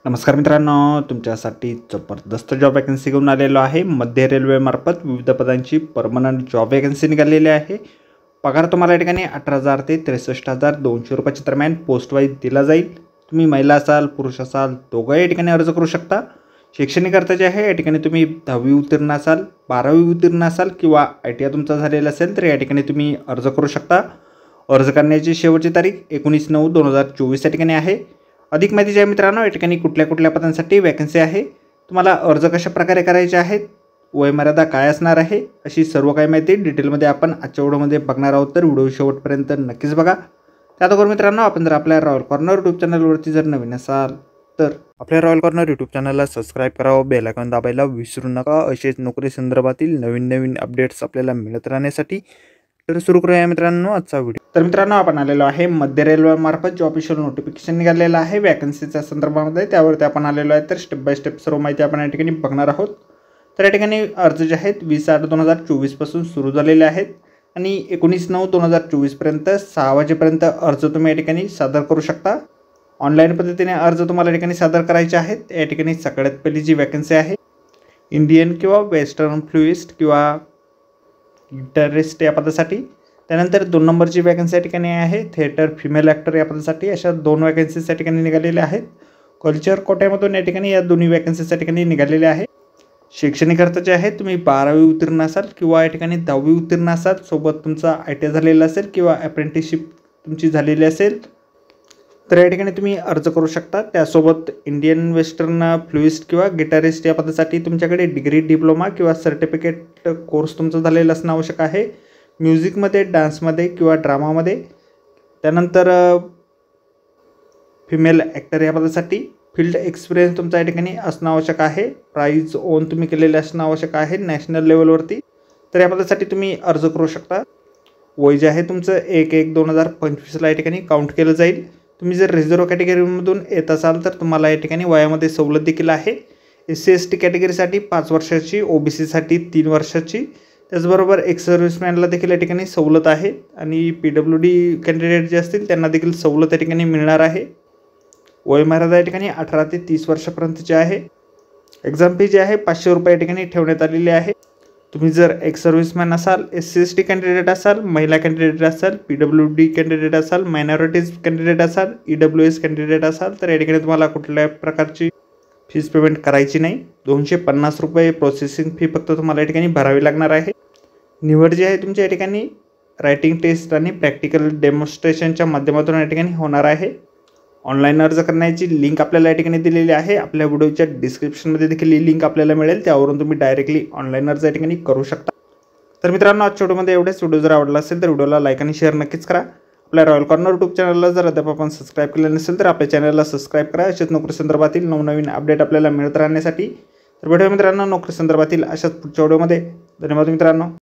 नमस्कार मित्रांनो, तुमच्यासाठी जबरदस्त जॉब वॅकन्सी घेऊन आलेलो आहे। मध्य रेल्वेमार्फत विविध पदांची परमनंट जॉब वॅकन्सी निघालेली आहे। पगार तुम्हाला या ठिकाणी 18,000 ते 63,200 रुपयाच्या दरम्यान पोस्ट वाईज दिला जाईल। तुम्ही महिला असाल पुरुष असाल दोघंही या ठिकाणी अर्ज करू शकता। शैक्षणिक अर्ज जे आहे या ठिकाणी तुम्ही 10वी उत्तीर्ण असाल, 12वी उत्तीर्ण असाल किंवा ITI तुमचा झालेला असेल तर या ठिकाणी तुम्ही अर्ज करू शकता। अर्ज करण्याची शेवटची तारीख 19/9/2024 या ठिकाणी आहे। अधिक माहिती जी आहे मित्रांनो, या ठिकाणी कुठल्या पदांसाठी वॅकन्सी आहे, तुम्हाला अर्ज कशा प्रकारे करायचे आहेत, वयमर्यादा काय असणार आहे, अशी सर्व काही माहिती डिटेलमध्ये आपण आजच्या व्हिडिओमध्ये बघणार आहोत। तर व्हिडिओ शेवटपर्यंत नक्कीच बघा। त्याचबरोबर मित्रांनो, आपण जर आपल्या रॉयल कॉर्नर यूट्यूब चॅनलवरती जर नवीन असाल तर आपल्या रॉयल कॉर्नर यूट्यूब चॅनलला सबस्क्राईब करावं, बेल आयकॉन दाबायला विसरू नका। असेच नोकरी संदर्भातील नवीन अपडेट्स आपल्याला मिळत राहण्यासाठी। तर सुरू करूया मित्रांनो आजचा व्हिडिओ। तर मित्रांनो, आपण आलेलो आहे मध्य रेल्वे मार्फत जो ऑफिशियल नोटिफिकेशन निघालेलं आहे वॅकन्सीच्या संदर्भामध्ये, त्यावरती आपण आलेलो आहे। तर स्टेप बाय स्टेप सर्व माहिती आपण या ठिकाणी बघणार आहोत। तर या ठिकाणी अर्ज जे आहेत 20/8/2024 पासून सुरू झालेले आहेत आणि 19/9/2024 पर्यंत 6 वाजेपर्यंत अर्ज तुम्ही या ठिकाणी सादर करू शकता। ऑनलाईन पद्धतीने अर्ज तुम्हाला या ठिकाणी सादर करायचे आहेत। या ठिकाणी सगळ्यात पहिली जी वॅकन्सी आहे इंडियन किंवा वेस्टर्न फ्लुइस्ट किंवा गिटारिस्ट या पदासाठी। त्यानंतर 2 नंबरची वॅकन्सी या ठिकाणी आहे थिएटर फिमेल ॲक्टर या पदासाठी। अशा 2 वॅकन्सीज या ठिकाणी निघालेल्या आहेत। कल्चर कोट्यामधून या ठिकाणी या दोन्ही वॅकन्सीज या ठिकाणी निघालेल्या आहेत। शैक्षणिक अर्थ जे आहे तुम्ही 12वी उत्तीर्ण असाल किंवा या ठिकाणी 10वी उत्तीर्ण असाल, सोबत तुमचा ITI झालेला असेल किंवा अप्रेंटिसशिप तुमची झालेली असेल तर या ठिकाणी तुम्ही अर्ज करू शकता। त्यासोबत इंडियन वेस्टर्न फ्लुइस्ट किंवा गिटारिस्ट या पदासाठी तुमच्याकडे डिग्री, डिप्लोमा किंवा सर्टिफिकेट कोर्स तुमचा झालेला असणं आवश्यक आहे। म्युझिकमध्ये, डान्समध्ये किंवा ड्रामामध्ये। त्यानंतर फिमेल ॲक्टर या पदासाठी फील्ड एक्सपिरियन्स तुमचा या ठिकाणी असणं आवश्यक आहे। प्राइज ओन तुम्ही केलेले असणं आवश्यक आहे नॅशनल लेवलवरती। तर या पदासाठी तुम्ही अर्ज करू शकता। वय जे आहे तुमचं 1/1/2025 या ठिकाणी काउंट केलं जाईल। तुम्ही जर रिझर्व्ह कॅटेगरीमधून येत असाल तर तुम्हाला या ठिकाणी वयामध्ये सवलत देखील आहे। SC/ST कॅटेगरीसाठी 5 वर्षाची, OBCसाठी 3 वर्षाची, त्याचबरोबर एक्स सर्व्हिसमॅनला देखील या ठिकाणी सवलत आहे आणि PWD कॅन्डिडेट जे असतील त्यांना देखील सवलत या ठिकाणी मिळणार आहे। वयमर्यादा या ठिकाणी 18 ते 30 वर्षापर्यंतची आहे। एक्झाम फी जी आहे 500 रुपये या ठिकाणी ठेवण्यात आलेली आहे। तुम्ही जर एक्स सर्व्हिसमॅन असाल, SC/ST कॅन्डिडेट असाल, महिला कॅन्डिडेट असाल, PWD कॅन्डिडेट असाल, मायनॉरिटीज कॅन्डिडेट असाल, EWS कॅन्डिडेट असाल तर या ठिकाणी तुम्हाला कुठल्याही प्रकारची फीस पेमेंट करायची नाही। 250 रुपये प्रोसेसिंग फी फक्त तुम्हाला या ठिकाणी भरावी लागणार आहे। निवड जी आहे तुमच्या या ठिकाणी रायटिंग टेस्ट आणि प्रॅक्टिकल डेमॉन्स्ट्रेशनच्या माध्यमातून या ठिकाणी होणार आहे। ऑनलाईन अर्ज करण्याची लिंक आपल्याला या ठिकाणी दिलेली आहे। आपल्या व्हिडिओच्या डिस्क्रिप्शनमध्ये देखील ही लिंक आपल्याला मिळेल, त्यावरून तुम्ही डायरेक्टली ऑनलाईन अर्ज या ठिकाणी करू शकता। तर मित्रांनो, आजच्या व्हिडिओमध्ये एवढेच। व्हिडिओ जर आवडला असेल तर व्हिडिओला लाईक आणि शेअर नक्कीच करा। आपल्या रॉयल कॉर्नर यूट्यूब चॅनलला जर अद्याप आपण सबस्क्राईब केलं नसेल तर आपल्या चॅनलला सबस्क्राईब करा। अशाच नोकरी संदर्भातील नवनवीन अपडेट आपल्याला मिळत राहण्यासाठी। तर भेटूया मित्रांनो नोकरी संदर्भातील अशाच पुढच्या व्हिडिओमध्ये। धन्यवाद मित्रांनो।